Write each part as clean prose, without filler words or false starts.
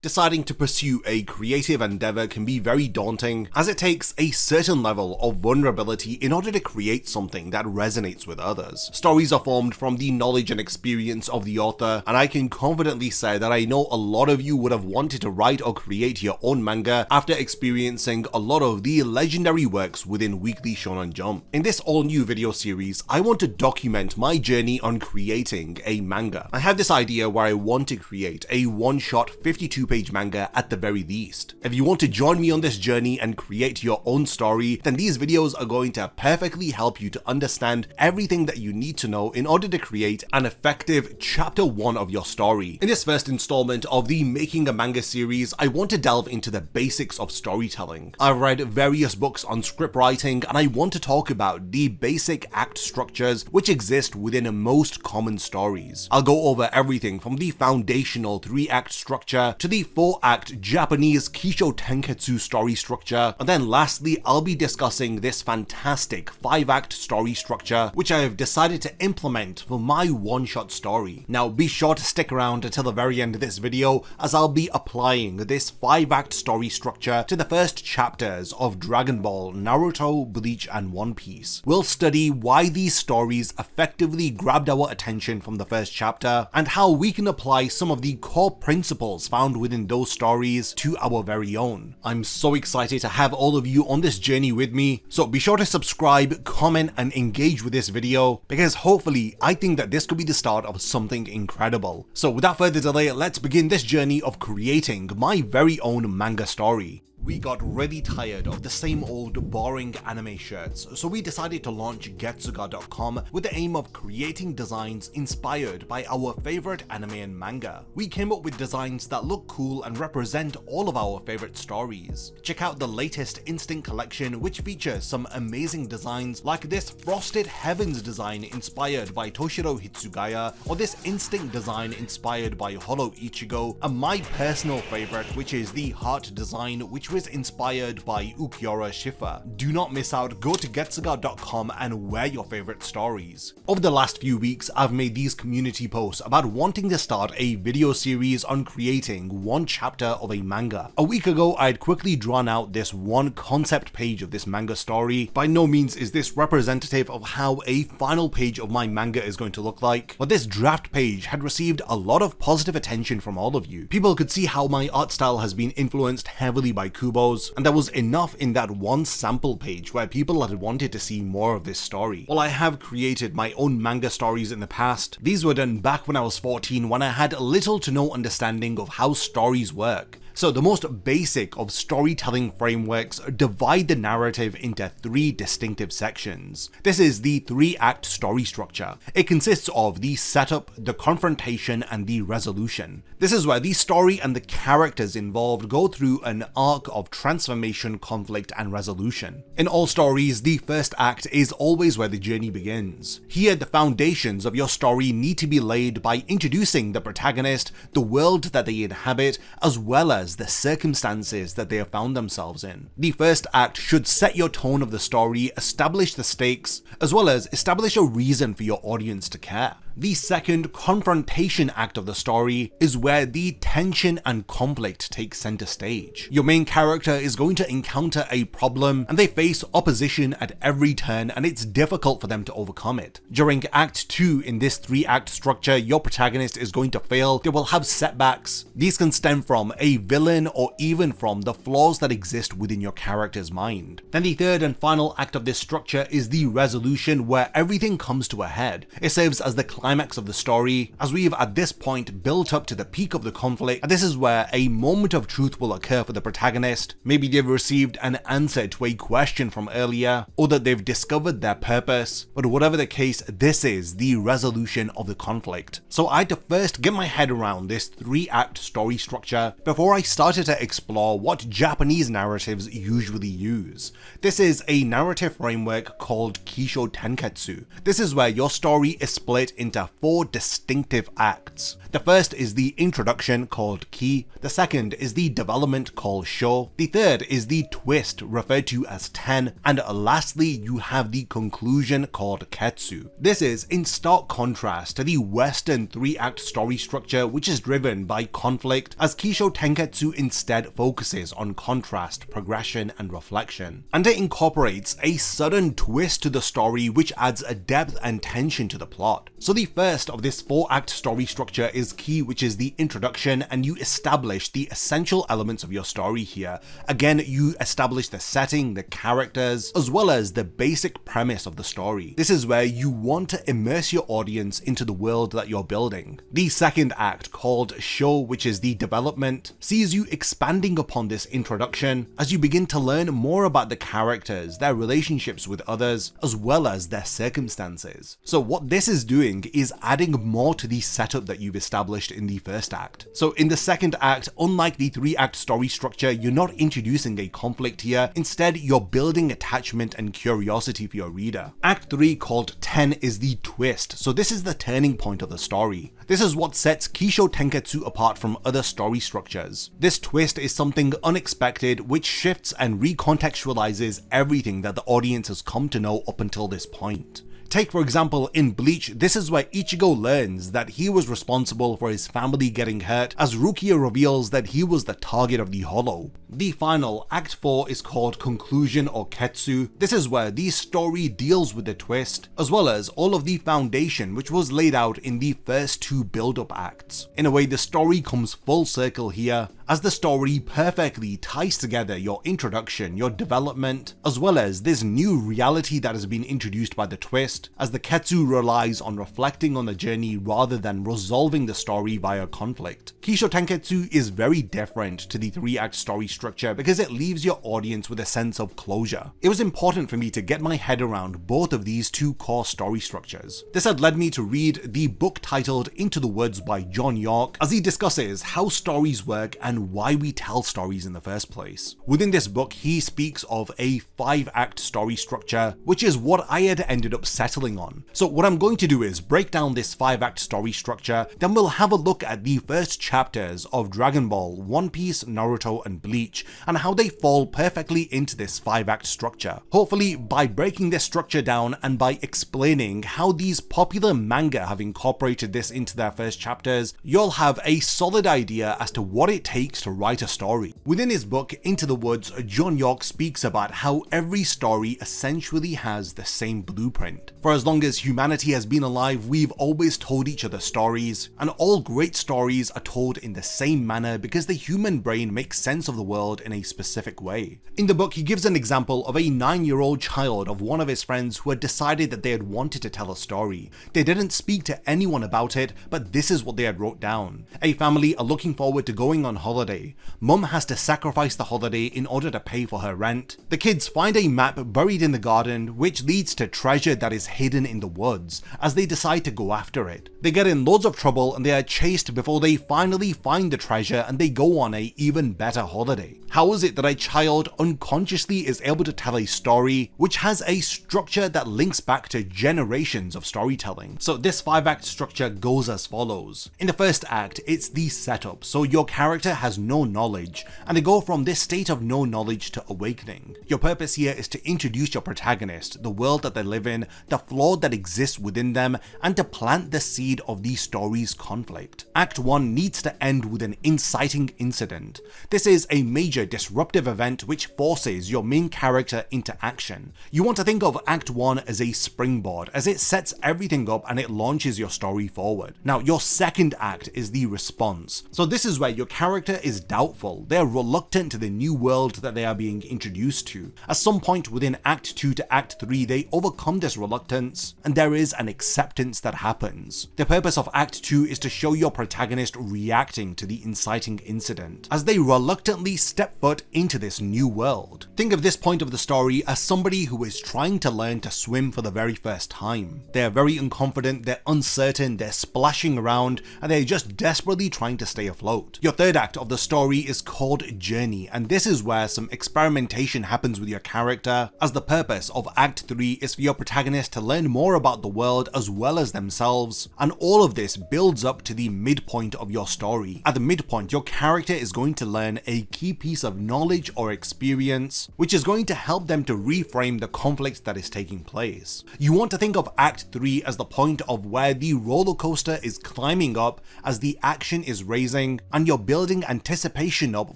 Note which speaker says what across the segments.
Speaker 1: Deciding to pursue a creative endeavor can be very daunting, as it takes a certain level of vulnerability in order to create something that resonates with others. Stories are formed from the knowledge and experience of the author, and I can confidently say that I know a lot of you would have wanted to write or create your own manga after experiencing a lot of the legendary works within Weekly Shonen Jump. In this all-new video series, I want to document my journey on creating a manga. I have this idea where I want to create a one-shot 52-page manga at the very least. If you want to join me on this journey and create your own story, then these videos are going to perfectly help you to understand everything that you need to know in order to create an effective chapter 1 of your story. In this first installment of the Making a Manga series, I want to delve into the basics of storytelling. I've read various books on script writing, and I want to talk about the basic act structures which exist within most common stories. I'll go over everything from the foundational 3-act structure to the 4-act Japanese Kishotenketsu story structure, and then lastly I'll be discussing this fantastic 5-act story structure which I have decided to implement for my one-shot story. Now be sure to stick around until the very end of this video, as I'll be applying this 5-act story structure to the first chapters of Dragon Ball, Naruto, Bleach and One Piece. We'll study why these stories effectively grabbed our attention from the first chapter, and how we can apply some of the core principles found within those stories to our very own. I'm so excited to have all of you on this journey with me, so be sure to subscribe, comment and engage with this video, because hopefully I think that this could be the start of something incredible. So without further delay, let's begin this journey of creating my very own manga story. We got really tired of the same old boring anime shirts, so we decided to launch Getsuga.com with the aim of creating designs inspired by our favorite anime and manga. We came up with designs that look cool and represent all of our favorite stories. Check out the latest Instinct collection, which features some amazing designs like this Frosted Heavens design inspired by Toshiro Hitsugaya, or this Instinct design inspired by Holo Ichigo, and my personal favorite, which is the Heart design, which was inspired by Ukiura Shifa. Do not miss out, go to Getsuga.com and wear your favorite stories. Over the last few weeks, I've made these community posts about wanting to start a video series on creating one chapter of a manga. A week ago, I had quickly drawn out this one concept page of this manga story. By no means is this representative of how a final page of my manga is going to look like, but this draft page had received a lot of positive attention from all of you. People could see how my art style has been influenced heavily by Kubo's, and there was enough in that one sample page where people had wanted to see more of this story. While I have created my own manga stories in the past, these were done back when I was 14, when I had little to no understanding of how stories work. So the most basic of storytelling frameworks divide the narrative into 3 distinctive sections. This is the 3-act story structure. It consists of the setup, the confrontation, and the resolution. This is where the story and the characters involved go through an arc of transformation, conflict, and resolution. In all stories, the first act is always where the journey begins. Here, the foundations of your story need to be laid by introducing the protagonist, the world that they inhabit, as well as the circumstances that they have found themselves in. The first act should set your tone of the story, establish the stakes, as well as establish a reason for your audience to care. The second confrontation act of the story is where the tension and conflict take center stage. Your main character is going to encounter a problem and they face opposition at every turn, and it's difficult for them to overcome it. During Act 2 in this 3-act structure, your protagonist is going to fail. They will have setbacks. These can stem from a villain or even from the flaws that exist within your character's mind. Then the third and final act of this structure is the resolution, where everything comes to a head. It serves as the climax of the story, as we've at this point built up to the peak of the conflict, and this is where a moment of truth will occur for the protagonist. Maybe they've received an answer to a question from earlier, or that they've discovered their purpose, but whatever the case, this is the resolution of the conflict. So I had to first get my head around this 3-act story structure before I started to explore what Japanese narratives usually use. This is a narrative framework called Kishotenketsu. This is where your story is split into into 4 distinctive acts. The first is the introduction called Ki, the second is the development called Sho, the third is the twist referred to as Ten, and lastly you have the conclusion called Ketsu. This is in stark contrast to the Western 3-act story structure which is driven by conflict, as Kishotenketsu instead focuses on contrast, progression and reflection. And it incorporates a sudden twist to the story which adds a depth and tension to the plot. So the first of this 4-act story structure is Ki, which is the introduction, and you establish the essential elements of your story here. Again, you establish the setting, the characters, as well as the basic premise of the story. This is where you want to immerse your audience into the world that you're building. The second act, called Sho, which is the development, sees you expanding upon this introduction as you begin to learn more about the characters, their relationships with others, as well as their circumstances. So what this is doing is adding more to the setup that you've established in the first act. So in the second act, unlike the 3-act story structure, you're not introducing a conflict here. Instead, you're building attachment and curiosity for your reader. Act 3, called Ten, is the twist. So this is the turning point of the story. This is what sets Kishotenketsu apart from other story structures. This twist is something unexpected which shifts and recontextualizes everything that the audience has come to know up until this point. Take for example in Bleach, this is where Ichigo learns that he was responsible for his family getting hurt, as Rukia reveals that he was the target of the Hollow. The final, Act 4, is called Conclusion or Ketsu. This is where the story deals with the twist, as well as all of the foundation which was laid out in the first 2 build-up acts. In a way, the story comes full circle here, as the story perfectly ties together your introduction, your development, as well as this new reality that has been introduced by the twist, as the Ketsu relies on reflecting on the journey rather than resolving the story via conflict. Kishotenketsu is very different to the 3-act story structure because it leaves your audience with a sense of closure. It was important for me to get my head around both of these 2 core story structures. This had led me to read the book titled Into the Woods by John York, as he discusses how stories work and why we tell stories in the first place. Within this book, he speaks of a 5-act story structure, which is what I had ended up settling on. So what I'm going to do is break down this 5-act story structure, then we'll have a look at the first chapters of Dragon Ball, One Piece, Naruto and Bleach, and how they fall perfectly into this 5-act structure. Hopefully, by breaking this structure down and by explaining how these popular manga have incorporated this into their first chapters, you'll have a solid idea as to what it takes to write a story. Within his book, Into the Woods, John York speaks about how every story essentially has the same blueprint. For as long as humanity has been alive, we've always told each other stories, and all great stories are told in the same manner because the human brain makes sense of the world in a specific way. In the book, he gives an example of a 9-year-old child of one of his friends who had decided that they had wanted to tell a story. They didn't speak to anyone about it, but this is what they had wrote down. A family are looking forward to going on holiday. Mum has to sacrifice the holiday in order to pay for her rent. The kids find a map buried in the garden which leads to treasure that is hidden in the woods as they decide to go after it. They get in loads of trouble and they are chased before they finally find the treasure and they go on a even better holiday. How is it that a child unconsciously is able to tell a story which has a structure that links back to generations of storytelling? So this 5-act structure goes as follows. In the first act, it's the setup, so your character has no knowledge, and they go from this state of no knowledge to awakening. Your purpose here is to introduce your protagonist, the world that they live in, the flaw that exists within them, and to plant the seed of the story's conflict. Act 1 needs to end with an inciting incident. This is a major disruptive event which forces your main character into action. You want to think of Act 1 as a springboard, as it sets everything up and it launches your story forward. Now, your second act is the response. So this is where your character is doubtful. They are reluctant to the new world that they are being introduced to. At some point within Act 2 to Act 3, they overcome this reluctance, and there is an acceptance that happens. The purpose of Act 2 is to show your protagonist reacting to the inciting incident, as they reluctantly step foot into this new world. Think of this point of the story as somebody who is trying to learn to swim for the very first time. They're very unconfident, they're uncertain, they're splashing around, and they're just desperately trying to stay afloat. Your third act of the story is called Journey, and this is where some experimentation happens with your character, as the purpose of Act 3 is for your protagonist to learn more about the world as well as themselves, and all of this builds up to the midpoint of your story. At the midpoint, your character is going to learn a key piece of knowledge or experience, which is going to help them to reframe the conflict that is taking place. You want to think of Act 3 as the point of where the roller coaster is climbing up as the action is raising, and you're building anticipation up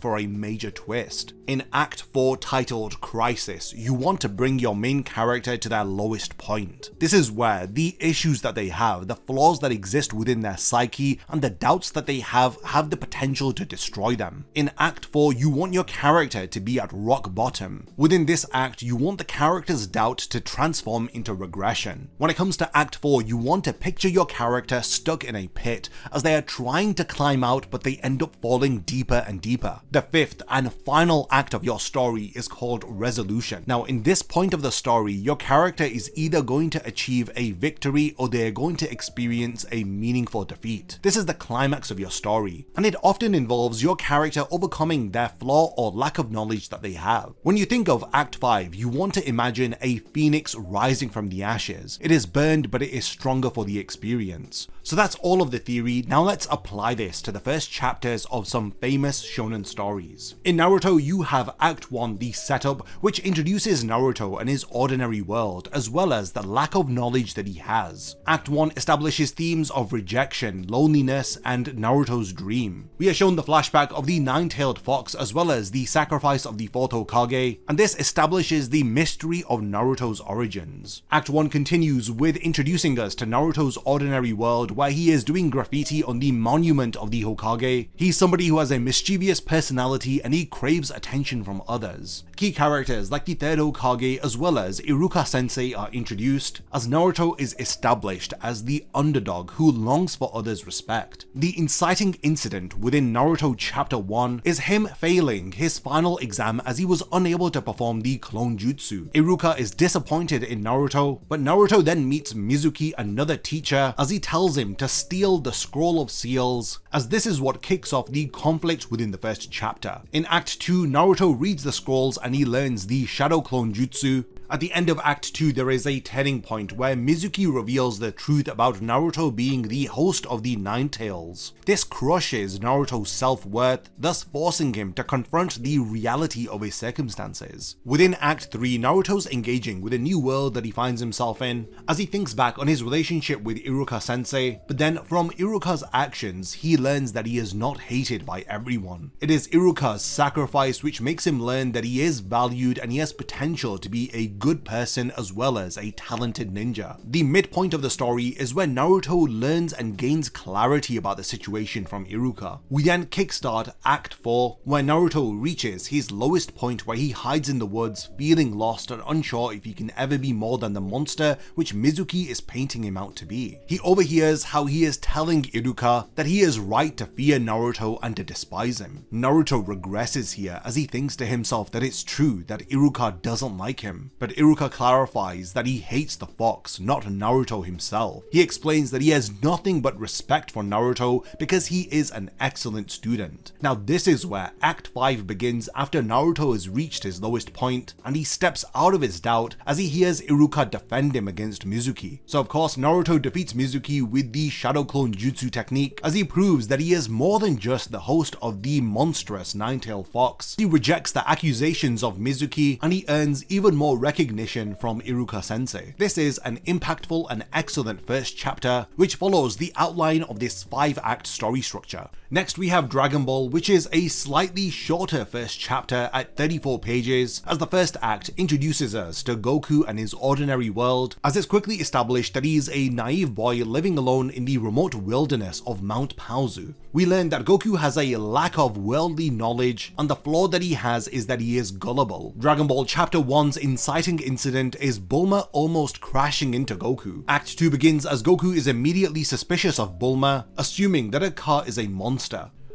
Speaker 1: for a major twist. In Act 4, titled Crisis, you want to bring your main character to their lowest point. This is where the issues that they have, the flaws that exist within their psyche, and the doubts that they have the potential to destroy them. In Act 4, you want your character to be at rock bottom. Within this act, you want the character's doubt to transform into regression. When it comes to Act 4, you want to picture your character stuck in a pit as they are trying to climb out, but they end up falling deeper and deeper. The fifth and final act of your story is called Resolution. Now, in this point of the story, your character is either going to achieve a victory or they're going to experience a meaningful defeat. This is the climax of your story, and it often involves your character overcoming their flaw or lack of knowledge that they have. When you think of Act 5, you want to imagine a phoenix rising from the ashes. It is burned, but it is stronger for the experience. So that's all of the theory. Now let's apply this to the first chapters of some famous shonen stories. In Naruto, you have Act 1, the setup, which introduces Naruto and his ordinary world, as well as the lack of knowledge that he has. Act 1 establishes themes of rejection, loneliness, and Naruto's dream. We are shown the flashback of the nine-tailed fox as well as the sacrifice of the fourth Hokage, and this establishes the mystery of Naruto's origins. Act 1 continues with introducing us to Naruto's ordinary world, where he is doing graffiti on the monument of the Hokage. He's somebody who has a mischievous personality and he craves attention from others. Key characters like the third Hokage as well as Iruka Sensei are introduced, as Naruto is established as the underdog who longs for others' respect. The inciting incident within Naruto Chapter 1 is him failing his final exam as he was unable to perform the clone jutsu. Iruka is disappointed in Naruto, but Naruto then meets Mizuki, another teacher, as he tells him to steal the Scroll of Seals, as this is what kicks off the conflict within the first chapter. In Act 2, Naruto reads the scrolls and he learns the Shadow Clone Jutsu. At the end of Act 2, there is a turning point where Mizuki reveals the truth about Naruto being the host of the Nine Tails. This crushes Naruto's self-worth, thus forcing him to confront the reality of his circumstances. Within Act 3, Naruto's engaging with a new world that he finds himself in, as he thinks back on his relationship with Iruka Sensei, but then from Iruka's actions, he learns that he is not hated by everyone. It is Iruka's sacrifice which makes him learn that he is valued and he has potential to be a good person as well as a talented ninja. The midpoint of the story is where Naruto learns and gains clarity about the situation from Iruka. We then kickstart Act 4, where Naruto reaches his lowest point, where he hides in the woods, feeling lost and unsure if he can ever be more than the monster which Mizuki is painting him out to be. He overhears how he is telling Iruka that he is right to fear Naruto and to despise him. Naruto regresses here as he thinks to himself that it's true that Iruka doesn't like him, but Iruka clarifies that he hates the fox, not Naruto himself. He explains that he has nothing but respect for Naruto because he is an excellent student. Now this is where Act 5 begins after Naruto has reached his lowest point, and he steps out of his doubt as he hears Iruka defend him against Mizuki. So of course Naruto defeats Mizuki with the Shadow Clone Jutsu technique, as he proves that he is more than just the host of the monstrous nine-tailed fox. He rejects the accusations of Mizuki and he earns even more recognition from Iruka Sensei. This is an impactful and excellent first chapter which follows the outline of this 5-act story structure. Next we have Dragon Ball, which is a slightly shorter first chapter at 34 pages, as the first act introduces us to Goku and his ordinary world, as it's quickly established that he is a naive boy living alone in the remote wilderness of Mount Paozu. We learn that Goku has a lack of worldly knowledge, and the flaw that he has is that he is gullible. Dragon Ball Chapter 1's inciting incident is Bulma almost crashing into Goku. Act 2 begins as Goku is immediately suspicious of Bulma, assuming that her car is a monster.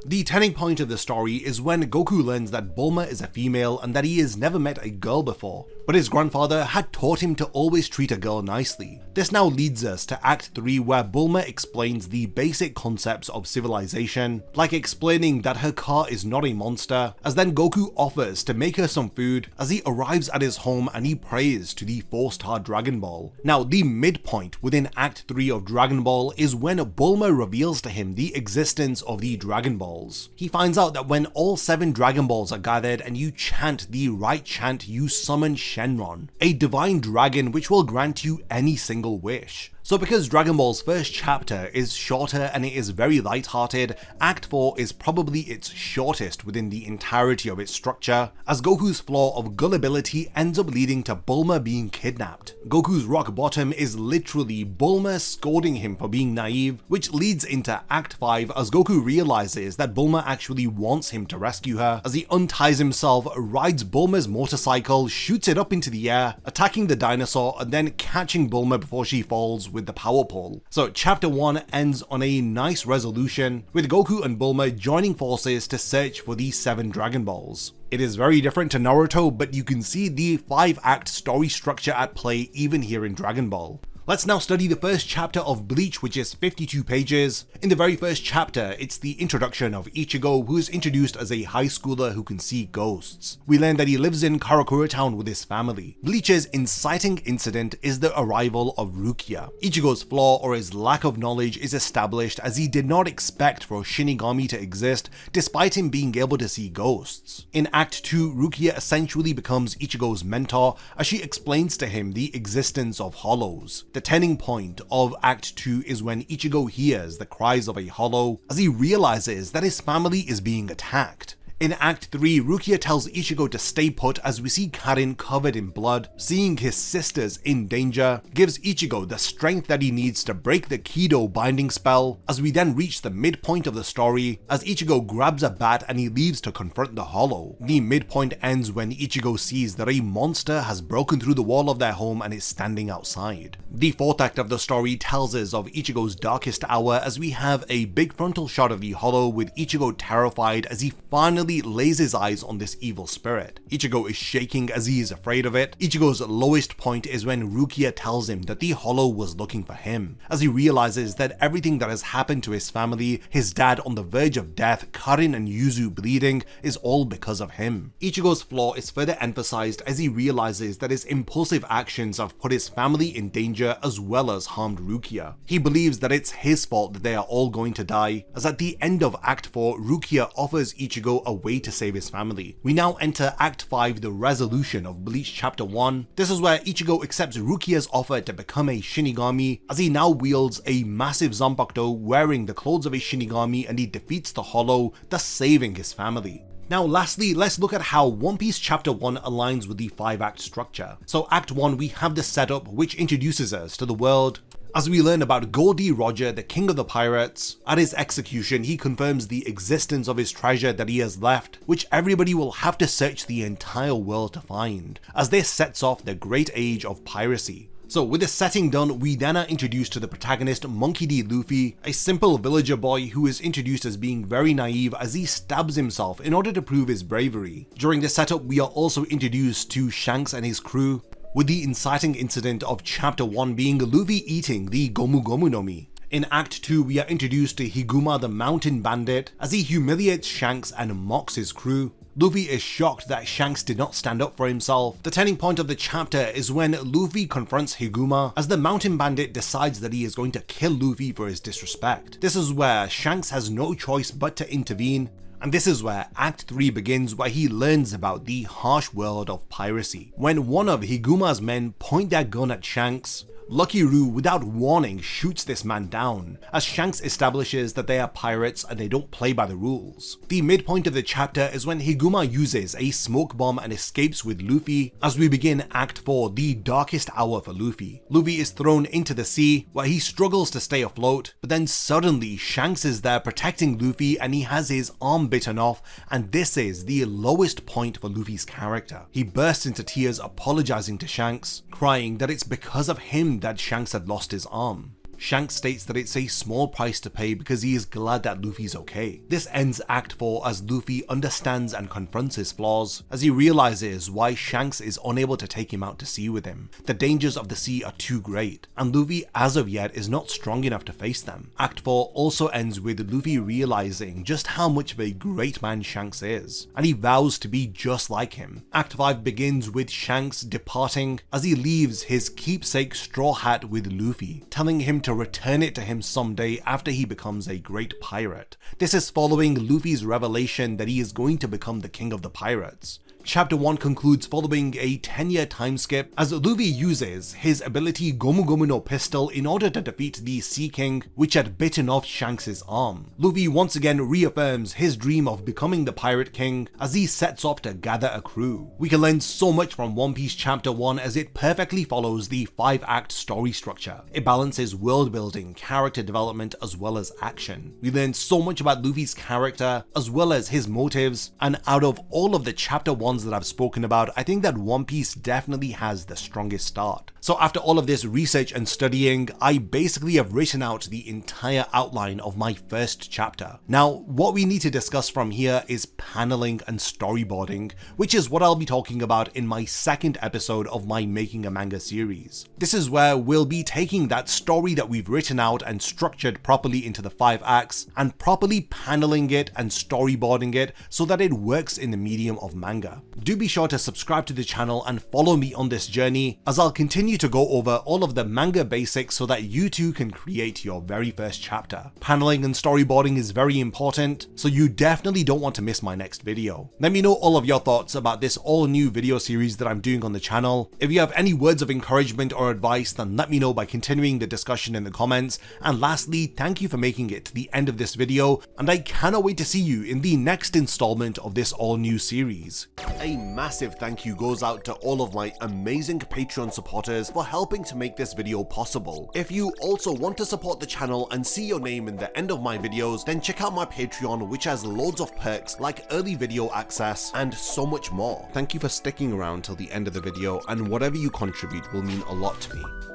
Speaker 1: The turning point of the story is when Goku learns that Bulma is a female and that he has never met a girl before, but his grandfather had taught him to always treat a girl nicely. This now leads us to Act 3, where Bulma explains the basic concepts of civilization, like explaining that her car is not a monster, as then Goku offers to make her some food as he arrives at his home and he prays to the 4-star Dragon Ball. Now, the midpoint within Act 3 of Dragon Ball is when Bulma reveals to him the existence of the Dragon Balls. He finds out that when all 7 Dragon Balls are gathered and you chant the right chant, you summon Shenron, a divine dragon which will grant you any single wish. So because Dragon Ball's first chapter is shorter and it is very light-hearted, Act 4 is probably its shortest within the entirety of its structure, as Goku's flaw of gullibility ends up leading to Bulma being kidnapped. Goku's rock bottom is literally Bulma scolding him for being naive, which leads into Act 5 as Goku realizes that Bulma actually wants him to rescue her, as he unties himself, rides Bulma's motorcycle, shoots it up into the air, attacking the dinosaur and then catching Bulma before she falls with the power pole. So chapter 1 ends on a nice resolution, with Goku and Bulma joining forces to search for the 7 Dragon Balls. It is very different to Naruto, but you can see the 5-act story structure at play even here in Dragon Ball. Let's now study the first chapter of Bleach, which is 52 pages. In the very first chapter, it's the introduction of Ichigo, who is introduced as a high schooler who can see ghosts. We learn that he lives in Karakura Town with his family. Bleach's inciting incident is the arrival of Rukia. Ichigo's flaw, or his lack of knowledge, is established as he did not expect for Shinigami to exist despite him being able to see ghosts. In Act 2, Rukia essentially becomes Ichigo's mentor as she explains to him the existence of hollows. The turning point of Act 2 is when Ichigo hears the cries of a hollow as he realizes that his family is being attacked. In Act 3, Rukia tells Ichigo to stay put as we see Karin covered in blood. Seeing his sisters in danger gives Ichigo the strength that he needs to break the Kido binding spell, as we then reach the midpoint of the story as Ichigo grabs a bat and he leaves to confront the hollow. The midpoint ends when Ichigo sees that a monster has broken through the wall of their home and is standing outside. The 4th act of the story tells us of Ichigo's darkest hour as we have a big frontal shot of the hollow with Ichigo terrified as he finally lays his eyes on this evil spirit. Ichigo is shaking as he is afraid of it. Ichigo's lowest point is when Rukia tells him that the hollow was looking for him, as he realizes that everything that has happened to his family, his dad on the verge of death, Karin and Yuzu bleeding, is all because of him. Ichigo's flaw is further emphasized as he realizes that his impulsive actions have put his family in danger as well as harmed Rukia. He believes that it's his fault that they are all going to die, as at the end of Act 4, Rukia offers Ichigo a way to save his family. We now enter Act 5, the resolution of Bleach Chapter 1. This is where Ichigo accepts Rukia's offer to become a Shinigami, as he now wields a massive Zanpakuto wearing the clothes of a Shinigami, and he defeats the Hollow, thus saving his family. Now lastly, let's look at how One Piece Chapter 1 aligns with the 5-act structure. So Act 1, we have the setup which introduces us to the world, as we learn about Goldie Roger, the king of the pirates. At his execution, he confirms the existence of his treasure that he has left, which everybody will have to search the entire world to find, as this sets off the great age of piracy. So with the setting done, we then are introduced to the protagonist, Monkey D. Luffy, a simple villager boy who is introduced as being very naive as he stabs himself in order to prove his bravery. During this setup, we are also introduced to Shanks and his crew, with the inciting incident of Chapter 1 being Luffy eating the Gomu Gomu no Mi. In Act 2, we are introduced to Higuma the Mountain Bandit as he humiliates Shanks and mocks his crew. Luffy is shocked that Shanks did not stand up for himself. The turning point of the chapter is when Luffy confronts Higuma, as the Mountain Bandit decides that he is going to kill Luffy for his disrespect. This is where Shanks has no choice but to intervene, and this is where Act 3 begins, where he learns about the harsh world of piracy. When one of Higuma's men point their gun at Shanks, Lucky Roo, without warning, shoots this man down, as Shanks establishes that they are pirates and they don't play by the rules. The midpoint of the chapter is when Higuma uses a smoke bomb and escapes with Luffy, as we begin Act 4, the darkest hour for Luffy. Luffy is thrown into the sea, where he struggles to stay afloat, but then suddenly Shanks is there protecting Luffy and he has his arm bitten off, and this is the lowest point for Luffy's character. He bursts into tears apologizing to Shanks, crying that it's because of him that Shanks had lost his arm. Shanks states that it's a small price to pay because he is glad that Luffy's okay. This ends Act 4 as Luffy understands and confronts his flaws, as he realizes why Shanks is unable to take him out to sea with him. The dangers of the sea are too great, and Luffy as of yet is not strong enough to face them. Act 4 also ends with Luffy realizing just how much of a great man Shanks is, and he vows to be just like him. Act 5 begins with Shanks departing as he leaves his keepsake straw hat with Luffy, telling him to return it to him someday after he becomes a great pirate. This is following Luffy's revelation that he is going to become the king of the pirates. Chapter 1 concludes following a 10-year time skip as Luffy uses his ability Gomu Gomu no Pistol in order to defeat the Sea King, which had bitten off Shanks' arm. Luffy once again reaffirms his dream of becoming the Pirate King as he sets off to gather a crew. We can learn so much from One Piece Chapter 1 as it perfectly follows the 5-act story structure. It balances world building, character development, as well as action. We learn so much about Luffy's character as well as his motives, and out of all of the Chapter 1s that I've spoken about, I think that One Piece definitely has the strongest start. So after all of this research and studying, I basically have written out the entire outline of my first chapter. Now, what we need to discuss from here is paneling and storyboarding, which is what I'll be talking about in my second episode of my Making a Manga series. This is where we'll be taking that story that we've written out and structured properly into the 5 acts and properly paneling it and storyboarding it so that it works in the medium of manga. Do be sure to subscribe to the channel and follow me on this journey as I'll continue to go over all of the manga basics so that you too can create your very first chapter. Paneling and storyboarding is very important, so you definitely don't want to miss my next video. Let me know all of your thoughts about this all new video series that I'm doing on the channel. If you have any words of encouragement or advice, then let me know by continuing the discussion in the comments. And lastly, thank you for making it to the end of this video, and I cannot wait to see you in the next installment of this all new series. A massive thank you goes out to all of my amazing Patreon supporters for helping to make this video possible. If you also want to support the channel and see your name in the end of my videos, then check out my Patreon, which has loads of perks like early video access and so much more. Thank you for sticking around till the end of the video, and whatever you contribute will mean a lot to me.